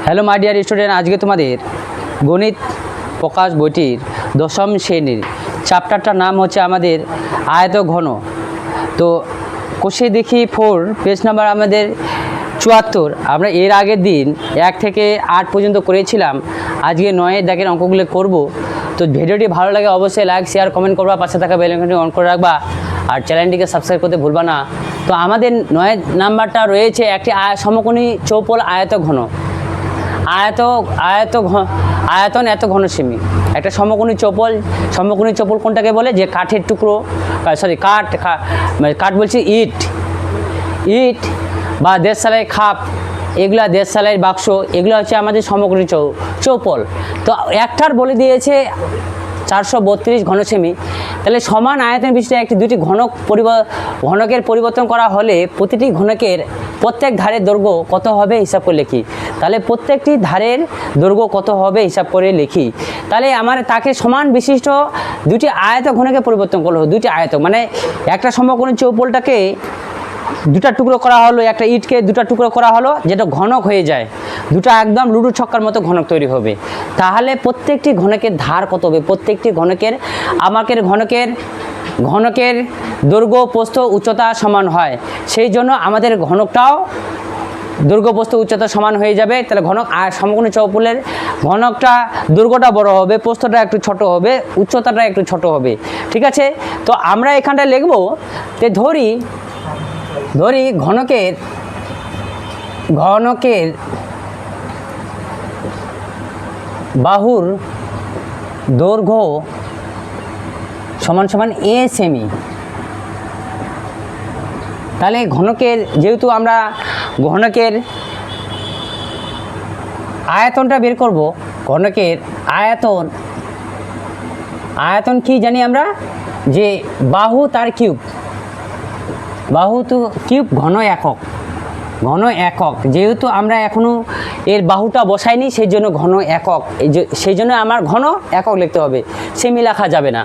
Hello my dear student, আজকে তোমাদের গণিত প্রকাশ বইটির দশম শ্রেণীর চ্যাপ্টারটার নাম হচ্ছে আমাদের আয়ত ঘন। তো কোষে দেখি 4 পেজ নাম্বার আমাদের 74। আমরা এর আগের দিন 1 থেকে 8 পর্যন্ত করেছিলাম, আজকে 9 দাগের অঙ্কগুলো করব। তো ভিডিওটি ভালো লাগে অবশ্যই লাইক শেয়ার কমেন্ট করবা, পাশে থাকা বেল আইকনটি অন করে রাখবা আর চ্যানেলটিকে সাবস্ক্রাইব করতে ভুলবা না। তো আমাদের 9 নাম্বারটা রয়েছে একটি সমকোণী চৌপল আয়ত ঘন। আয়তন এত ঘন সেমি। একটা সমকোণী চৌপল কোনটাকে বলে? যে কাঠের টুকরো, কাঠ বলছি ইট বা দেশসালাই খাপ, এগুলা দেশসালাইয়ের বাক্স, এগুলো হচ্ছে আমাদের সমকোণী চৌপল। তো একটার বলে দিয়েছে 432 ঘন সেমি। তাহলে সমান আয়তন বিশিষ্ট একটি দুটি ঘনকের পরিবর্তন করা হলে প্রতিটি ঘনকের প্রত্যেক ধারের দৈর্ঘ্য কত হবে হিসাব করে লিখি। তাহলে প্রত্যেকটি ধারের দৈর্ঘ্য কত হবে হিসাব করে লিখি। তাহলে তাকে সমান বিশিষ্ট দুটি আয়ত ঘনকে পরিবর্তন করলো। দুটি আয়ত মানে একটা সমকোণী চৌপলটাকে দুটা টুকরো করা হলো, একটা ইটকে দুটা টুকরো করা হলো, যেটা ঘনক হয়ে যায়, দুটা একদম লুডো ছক্কার মতো ঘনক তৈরি হবে। তাহলে প্রত্যেকটি ঘনকের ধার কত হবে? প্রত্যেকটি ঘনকের দৈর্ঘ্য প্রস্থ উচ্চতা সমান হয়, সেই জন্য আমাদের ঘনকটাও দৈর্ঘ্য প্রস্থ উচ্চতা সমান হয়ে যাবে। তাহলে সমকোণী চৌপলের ঘনকটা দৈর্ঘ্যটা বড় হবে, প্রস্থটা একটু ছোট হবে, উচ্চতাটা একটু ছোট হবে। ঠিক আছে, তো আমরা এখানটায় লিখব যে ধরি ঘনকের বাহুর দৈর্ঘ্য সমান a সেমি। তাহলে যেহেতু আমরা ঘনকের আয়তনটা বের করব, ঘনকের আয়তন কি জানি আমরা? যে বাহু তার কিউব, বাহু তো কিউব ঘন একক। যেহেতু আমরা এখনও এর বাহুটা বসাইনি, সেই জন্য ঘন একক, সেই জন্য আমার ঘন একক লিখতে হবে, সেমি লেখা যাবে না।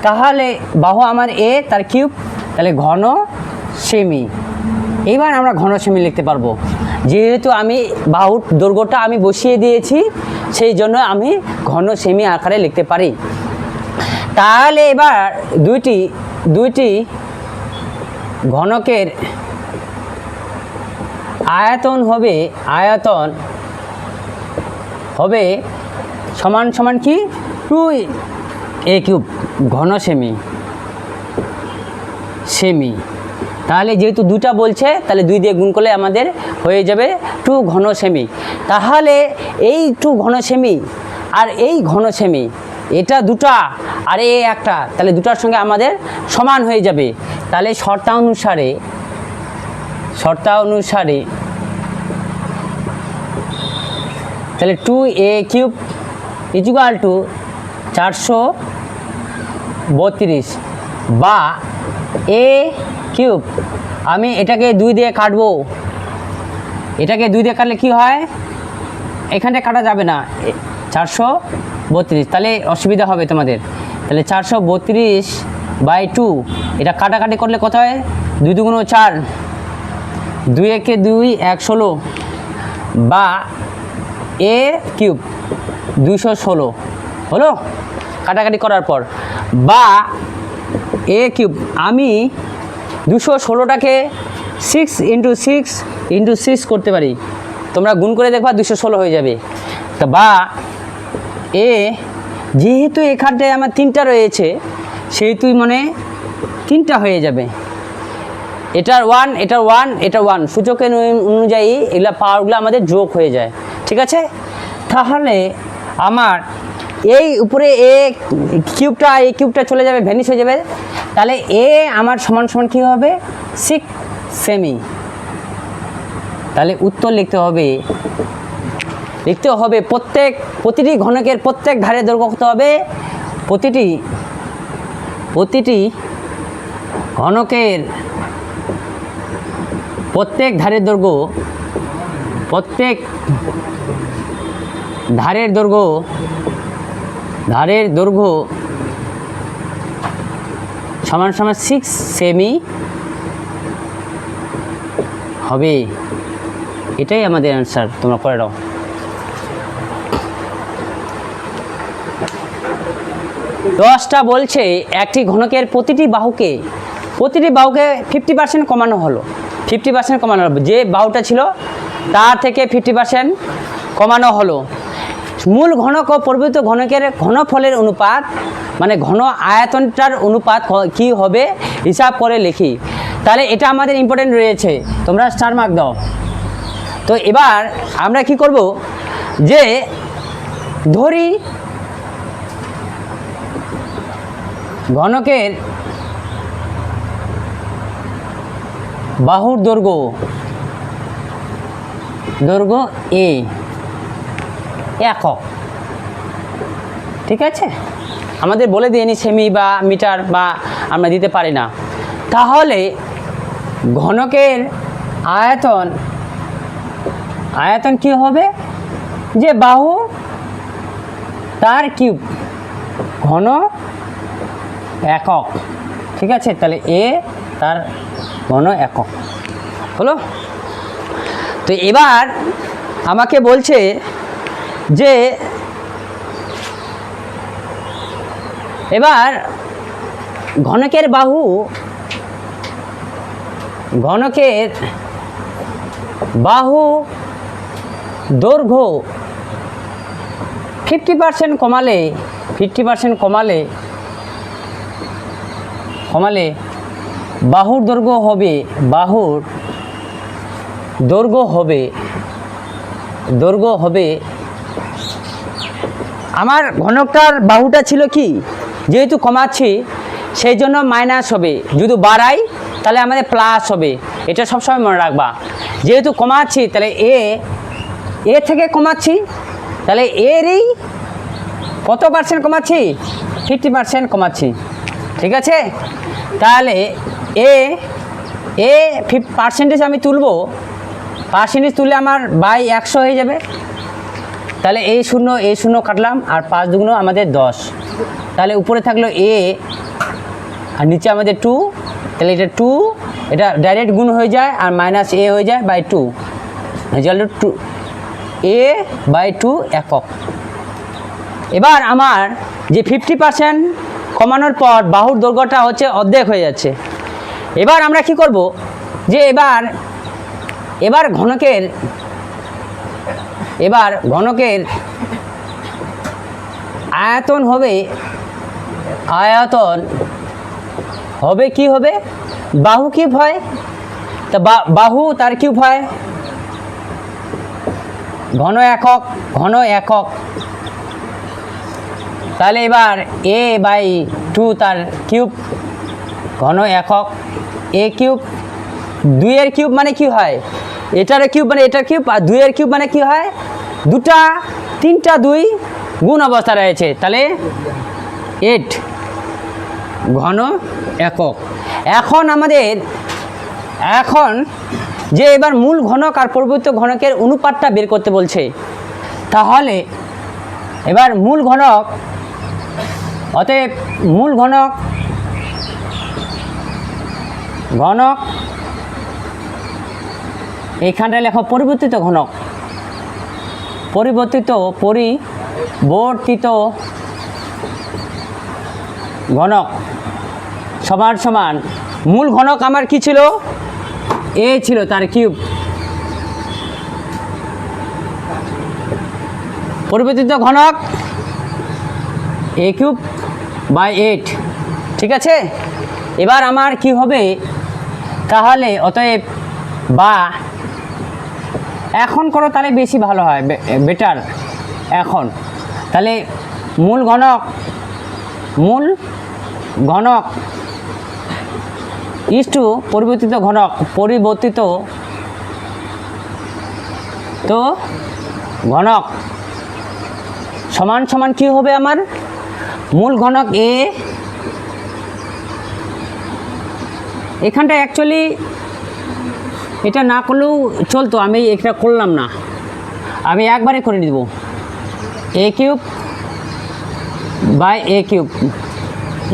তাহলে বাহু আমার a, তার কিউব, তাহলে ঘন সেমি। এইবার আমরা ঘন সেমি লিখতে পারবো, যেহেতু আমি বাহুর দৈর্ঘ্যটা আমি বসিয়ে দিয়েছি, সেই জন্য আমি ঘন সেমি আকারে লিখতে পারি। তাহলে এবার দুইটি ঘনকের আয়তন হবে সমান কি 2a কিউব ঘন সেমি। তাহলে যেহেতু দুটা বলছে, তাহলে 2 দিয়ে গুণ করলে আমাদের হয়ে যাবে 2 ঘন সেমি। তাহলে এই 2 ঘন সেমি আর এই ঘন সেমি, এটা দুটা আর এই একটা, তাহলে দুটার সঙ্গে আমাদের সমান হয়ে যাবে। তাহলে শর্তানুসারে তাহলে 2a কিউব ইকুয়াল টু 432 বা a কিউব। আমি এটাকে 2 দিয়ে কাটবো, এটাকে 2 দিয়ে কাটলে কি হয়? এখানটা কাটা যাবে না, 432, তাহলে অসুবিধা হবে তোমাদের। তাহলে 432/2, এটা কাটাকাটি করলে কত হয়? 2 2 4, 2 একে 2, 1 16 বা a কিউব 216 হলো কাটাকাটি করার পর, বা a কিউব। আমি 216টাকে 6 × 6 করতে পারি, তোমরা গুণ করে দেখবা 216 হয়ে যাবে। তা বা এ, যেহেতু এখানটায় আমার 3টা রয়েছে, সেহেতু মানে 3টা হয়ে যাবে। এটার 1 সূচকের অনুযায়ী এগুলা পাওয়ারগুলো আমাদের যোগ হয়ে যায়। ঠিক আছে, তাহলে আমার এই উপরে এ কিউবটা চলে যাবে, ভ্যানিশ হয়ে যাবে। তাহলে এ আমার সমান কি হবে? 6 সেমি। তাহলে উত্তর লিখতে হবে প্রতিটি ঘনকের প্রত্যেক ধারের দৈর্ঘ্য কত হবে? প্রতিটি ঘনকের প্রত্যেক ধারের দৈর্ঘ্য সমান 6 সেমি হবে। এটাই আমাদের অ্যান্সার, তোমরা করে দাও। 10টা বলছে একটি ঘনকের প্রতিটি বাহুকে 50% কমানো হলো, 50% কমানো হলো, যে বাহুটা ছিল তার থেকে 50% কমানো হলো। মূল ঘনক ও পরিবর্তিত ঘনকের ঘনফলের অনুপাত মানে ঘন আয়তনটার অনুপাত কি হবে হিসাব করে লিখি। তাহলে এটা আমাদের ইম্পর্টেন্ট রয়েছে, তোমরা স্টার মার্ক দাও। তো এবার আমরা কি করব, যে ধরি ঘনকের বাহুর দৈর্ঘ্য এ একক, ঠিক আছে, আমাদের বলে দিইনি সেমি বা মিটার বা আমরা দিতে পারি না। তাহলে ঘনকের আয়তন কি হবে, যে বাহু তার কিউব ঘন একক, ঠিক আছে, তাহলে এ তার ঘন একক হলো। তো এবার আমাকে বলছে যে এবার ঘনকের বাহু দৈর্ঘ্য 50% কমালে বাহুর দৈর্ঘ্য হবে আমার ঘনকটার বাহুটা ছিল কি, যেহেতু কমাচ্ছি সেই জন্য মাইনাস হবে, যদি বাড়াই তাহলে আমাদের প্লাস হবে, এটা সবসময় মনে রাখবা। যেহেতু কমাচ্ছি তাহলে এ থেকে কমাচ্ছি, তাহলে এরই কত পার্সেন্ট কমাচ্ছি, 50% কমাচ্ছি, ঠিক আছে। তাহলে পার্সেন্টেজ আমি তুলবো, পার্সেন্টেজ তুললে আমার বাই 100 হয়ে যাবে। তাহলে এই শূন্য কাটলাম, আর 5 দুগুণ আমাদের 10, তাহলে উপরে থাকলো এ আর নিচে আমাদের 2, তাহলে এটা 2, এটা ডাইরেক্ট গুণ হয়ে যায় আর মাইনাস এ হয়ে যায় বাই 2, রেজাল্ট 2 a/2 একক। এবার আমার যে 50% কমানোর পর বাহুর দৈর্ঘ্যটা হচ্ছে অর্ধেক হয়ে যাচ্ছে। এবার আমরা কি করব, যে এবার ঘনকের আয়তন হবে কি হবে, বাহু কিউব হয়, তা বাহু তার কিউব হয়, ঘন একক। তাহলে এবার a/2 তার কিউব ঘন একক, এ কিউব, 2 এর কিউব মানে কি হয়, এটার কিউব মানে এটার কিউব, আর 2 এর কিউব মানে কি হয়, 3টা 2 গুণ অবস্থা রয়েছে, তাহলে 8 ঘন একক। এখন যে এবার মূল ঘনক আর পরিবর্তিত ঘনকের অনুপাতটা বের করতে বলছে, তাহলে এবার মূল ঘনক, অতএব মূল ঘনক এইখানটায় লেখো পরিবর্তিত ঘনক সমান মূল ঘনক আমার কি ছিল, এ ছিল, তার কিউব, পরিবর্তিত ঘনক a³/8, ঠিক আছে। এবার আমার কি হবে, তাহলে অতএব বা এখন করো তাহলে বেশি ভালো হয়, বেটার এখন। তাহলে মূল ঘনক ইস্টু পরিবর্তিত ঘনক সমান কি হবে, আমার মূল ঘনক এ, এখানটা অ্যাকচুয়ালি এটা না করলেও চলতো, আমি এটা করলাম না, আমি একবারে করে দেব, a³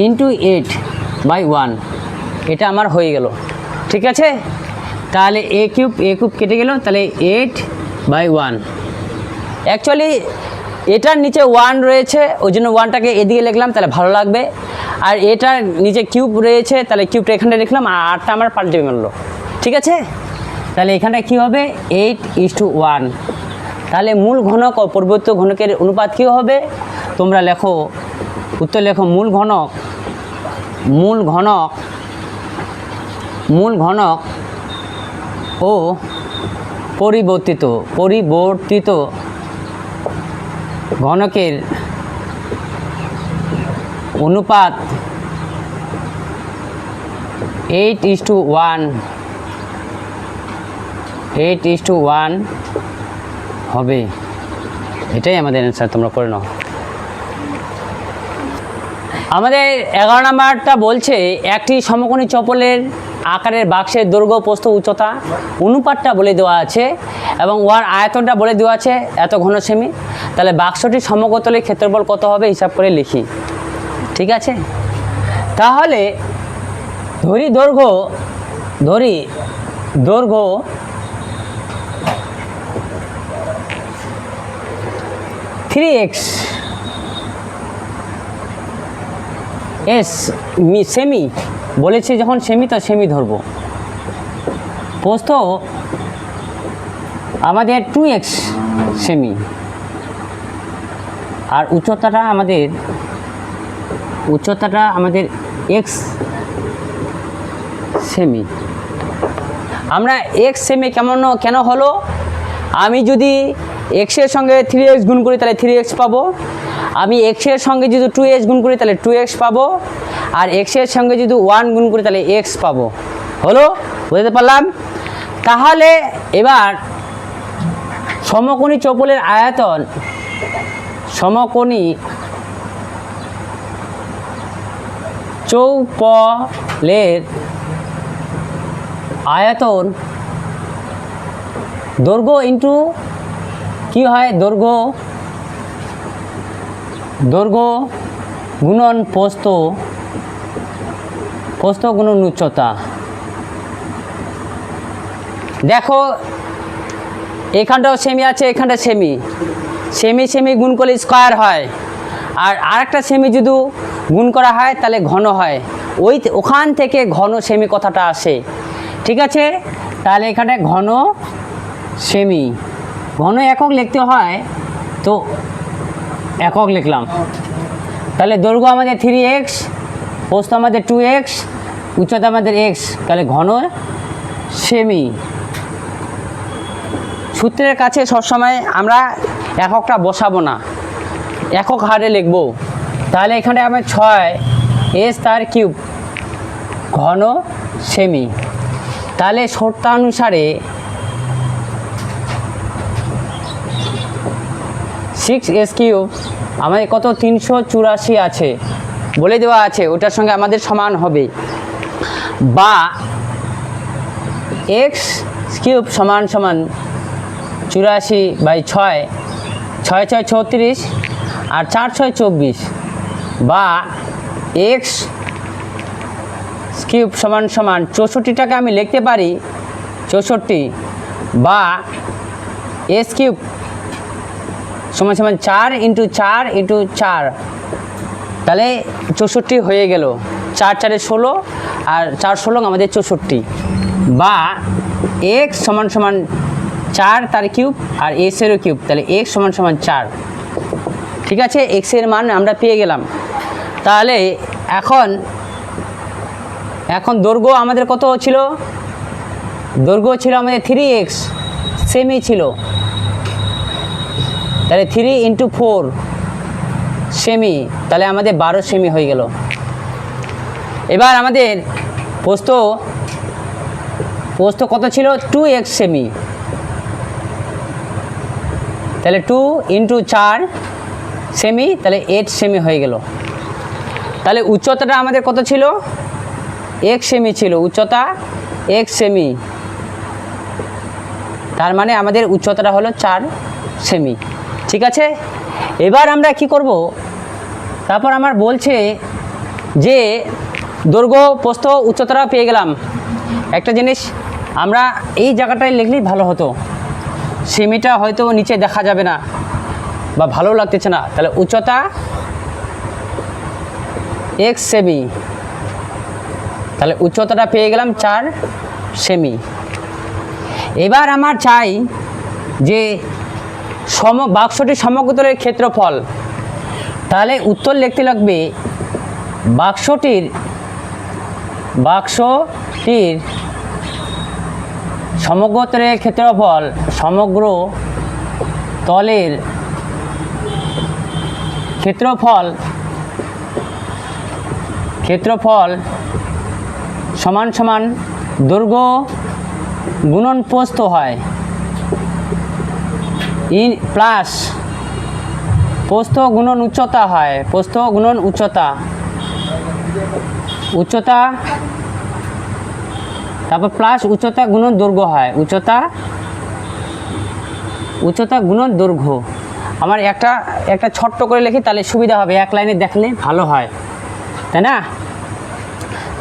ইন্টু 8/1, এটা আমার হয়ে গেল, ঠিক আছে। তাহলে a³ কেটে গেল, তাহলে 8/1। অ্যাকচুয়ালি এটার নিচে 1 রয়েছে, ওই জন্য 1টাকে এদিকে লিখলাম, তাহলে ভালো লাগবে। আর এটার নিচে কিউব রয়েছে, তাহলে কিউবটা এখানে লিখলাম, আর 8টা আমার পাল্টে মারলো। ঠিক আছে, তাহলে এখানটা কি হবে 8:1। তাহলে মূল ঘনক ও পরিবর্তিত ঘনকের অনুপাত কী হবে? তোমরা লেখো, উত্তর লেখো, মূল ঘনক ও পরিবর্তিত ঘনকের অনুপাত 8:1 হবে। এটাই আমাদের অ্যান্সার, তোমরা পড়ে নাও। আমাদের 11 নাম্বারটা বলছে একটি সমকোণী চপলের আকারের বাক্সের দৈর্ঘ্য, প্রস্থ, উচ্চতা অনুপাতটা বলে দেওয়া আছে এবং ওয়ার আয়তনটা বলে দেওয়া আছে এত ঘন সেমি। তাহলে বাক্সটি সমকোণের ক্ষেত্রফল কত হবে হিসাব করে লিখি। ঠিক আছে, তাহলে দৈর্ঘ্য 3x সেমি বলেছে, যখন সেমি তো সেমি ধরবো। প্রস্থ আমাদের 2x সেমি, আর উচ্চতাটা আমাদের x সেমি। আমরা x সেমি কেন হলো? আমি যদি x এর সঙ্গে 3x গুণ করি তাহলে 3x পাবো, আমি x এর সঙ্গে যদি 2x গুণ করি তাহলে 2x পাবো, আর x এর সঙ্গে যদি 1 গুণ করি তাহলে x পাবো। হলো, বুঝতে পারলাম? তাহলে এবার সমকোণী চপলের আয়তন, সমকোণী চৌপলের আয়তন দৈর্ঘ্য ইন্টু কি হয়, দৈর্ঘ্য গুণন প্রস্থ গুণন উচ্চতা। দেখো এখানটাও সেমি আছে, এখানটা সেমি গুণ করলে স্কয়ার হয়, আর আরেকটা সেমি যদি গুণ করা হয় তাহলে ঘন হয়। ওখান থেকে ঘন সেমি কথাটা আসে। ঠিক আছে, তাহলে এখানে ঘন সেমি, ঘন একক লিখতে হয় তো একক লিখলাম। তাহলে দৈর্ঘ্য আমাদের 3x, প্রস্থ আমাদের 2x, উচ্চতা আমাদের x, তাহলে ঘন সেমি। সূত্রের কাছে সবসময় আমরা এককটা বসাবো না, একক হারে লিখব। তাহলে এখানে আমার 6s তার কিউব ঘন সেমি। তাহলে শর্তানুসারে 6s কিউব আমাদের কত 384 আছে বলে দেওয়া আছে, ওটার সঙ্গে আমাদের সমান হবে, বা x কিউব সমান 84/6, 6 36 আর 4 6 24, বা x কিউব সমান 64টাকে আমি লিখতে পারি 64, বা s কিউব সমান 4 × 4 × 4, তাহলে 64 হয়ে গেল। 4 4 16 আর 4 16 আমাদের 64, বা x সমান 4 তার কিউব আর s এরও কিউব, তাহলে x সমান 4। ঠিক আছে, x এর মান আমরা পেয়ে গেলাম। তাহলে এখন দৈর্ঘ্য আমাদের কত ছিল? দৈর্ঘ্য ছিল আমাদের 3x সেমি ছিল, তাহলে 3 × 4 সেমি, তাহলে আমাদের 12 সেমি হয়ে গেল। এবার আমাদের প্রস্থ কত ছিল? 2x সেমি, তাহলে 2 × 4 সেমি, তাহলে 8 সেমি হয়ে গেল। তাহলে উচ্চতাটা আমাদের কত ছিল? x সেমি ছিল, উচ্চতা x সেমি, তার মানে আমাদের উচ্চতাটা হলো 4 সেমি। ঠিক আছে, এবার আমরা কি করব? তারপর আমার বলছে যে দৈর্ঘ্য, প্রস্থ, উচ্চতাটা পেয়ে গেলাম। একটা জিনিস আমরা এই জায়গাটায় লিখলেই ভালো হতো, সেমিটা হয়তো নিচে দেখা যাবে না, বা ভালো লাগতেছে না, তাহলে উচ্চতা এক্স সেমি, তাহলে উচ্চতাটা পেয়ে গেলাম 4 সেমি। এবার আমার চাই যে বাক্সটির সমগ্রতলের ক্ষেত্রফল, তাহলে উত্তর লিখতে লাগবে বাক্সটির সমগ্রতলের ক্ষেত্রফল, সমগ্র তলের ক্ষেত্রফল সমান সমান দৈর্ঘ্য গুণন প্রস্থ হয়, প্লাস প্রস্থ গুণন উচ্চতা হয়, প্রস্থ গুণন উচ্চতা, তারপর প্লাস উচ্চতা গুণন দৈর্ঘ্য হয়, উচ্চতা গুণন দৈর্ঘ্য। আমার একটা ছোট্ট করে লিখি, তাহলে সুবিধা হবে, এক লাইনে দেখলে ভালো হয়, তাই না?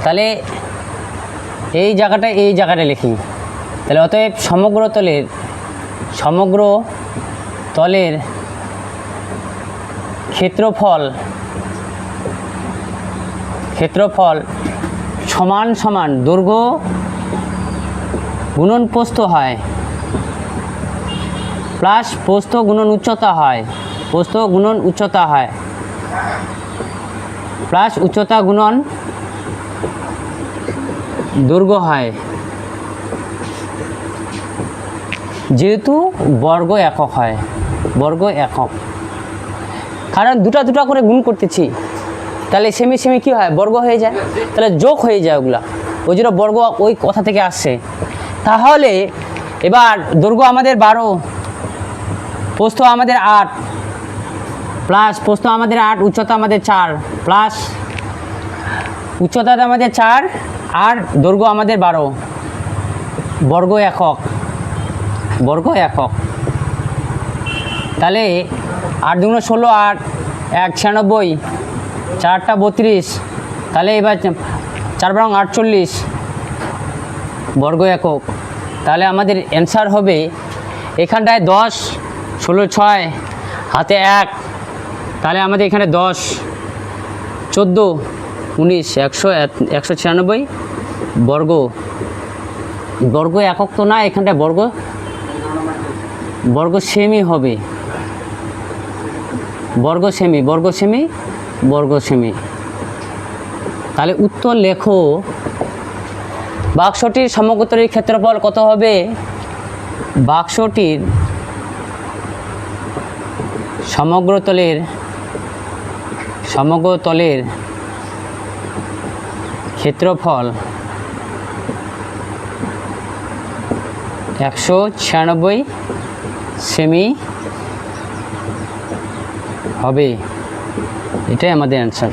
তাহলে এই জায়গাটা লিখি। তাহলে অতএব সমগ্র তলের ক্ষেত্রফল সমান সমান দৈর্ঘ্য গুণন প্রস্থ হয়, প্লাস প্রস্থ গুণন উচ্চতা হয়, প্লাস উচ্চতা গুণন দৈর্ঘ্য হয়, যেহেতু বর্গ একক হয়, কারণ দুটা করে গুণ করতেছি, তাহলে সেমি কী হয়, বর্গ হয়ে যায়, তাহলে যোগ হয়ে যায় ওগুলা, ওই জন্য বর্গ ওই কথা থেকে আসছে। তাহলে এবার দৈর্ঘ্য আমাদের 12, প্রস্থ আমাদের 8, প্লাস প্রস্থ আমাদের 8, উচ্চতা আমাদের 4, প্লাস উচ্চতাটা আমাদের 4 আর দৈর্ঘ্য আমাদের 12, বর্গ একক। তাহলে 8 দুগুণ 16, 8 1 96, 4টা 32, তাহলে এবার 4 বারং 48 বর্গ একক। তাহলে আমাদের অ্যান্সার হবে এখানটায় 10, 16 6 হাতে 1, তাহলে আমাদের এখানে 10 14 19 196 বর্গ একক তো না, এখানটায় বর্গ সেমি হবে, বর্গ সেমি। তাহলে উত্তর লেখো, বাক্সটির সমগ্রতলের ক্ষেত্রফল কত হবে? বাক্সটির সমগ্রতলের ক্ষেত্রফল 196 সেমি হবে, এটাই আমাদের অ্যান্সার।